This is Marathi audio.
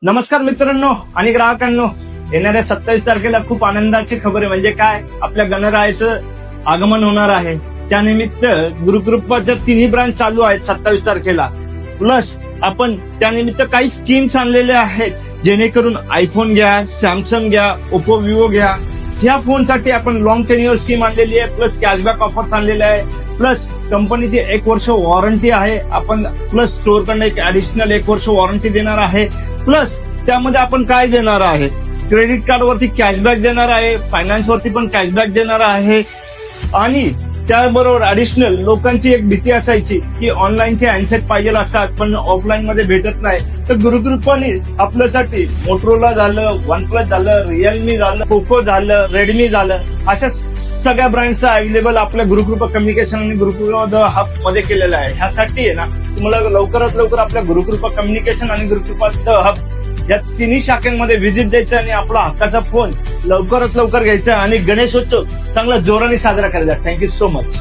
नमस्कार मित्रांनो आणि ग्राहकांनो, येणाऱ्या 27 तारखेला खूप आनंदाची खबर आहे. म्हणजे काय, आपल्या गणरायाचं आगमन होणार आहे. त्यानिमित्त गुरुकृपाच्या तिन्ही ब्रांच चालू आहेत 27 तारखेला. प्लस आपण त्यानिमित्त काही स्कीम्स आणलेल्या आहेत, जेणेकरून आयफोन घ्या, सॅमसंग घ्या, ओप्पो, विवो घ्या. ह्या फोनसाठी आपण लॉंग टेन्युअर स्कीम आणलेली आहे, प्लस कॅशबॅक ऑफर्स आणलेल्या आहे, प्लस कंपनीची 1 वर्ष वॉरंटी आहे. आपण प्लस स्टोअरकडनं एक ऍडिशनल 1 वर्ष वॉरंटी देणार आहे. प्लस त्यामध्ये आपण काय देणार आहे, क्रेडिट कार्डवरती कॅशबॅक देणार आहे, फायनान्सवरती पण कॅशबॅक देणार आहे. आणि त्याबरोबर ऍडिशनल लोकांची एक भीती असायची की ऑनलाईनचे हँडसेट पाहिजे असतात पण ऑफलाईन मध्ये भेटत नाही, तर गुरुकृपाने आपल्यासाठी मोटरोला झालं, वनप्लस झालं, रिअलमी झालं, पोको झालं, रेडमी झालं, अशा सगळ्या ब्रँडचं अवेलेबल आपल्या गुरुकृपा कम्युनिकेशन आणि गुरुकृपा हब मध्ये केलेलं आहे. ह्यासाठी आहे ना, तुम्हाला लवकरात लवकर आपल्या गुरुकृपा कम्युनिकेशन आणि गुरुकृपा हब या तिन्ही शाखांमध्ये व्हिजिट द्यायचं आणि आपला हक्काचा फोन लवकरात लवकर घ्यायचा आणि गणेशोत्सव चांगला जोराने साजरा करायचा. Thank you so much.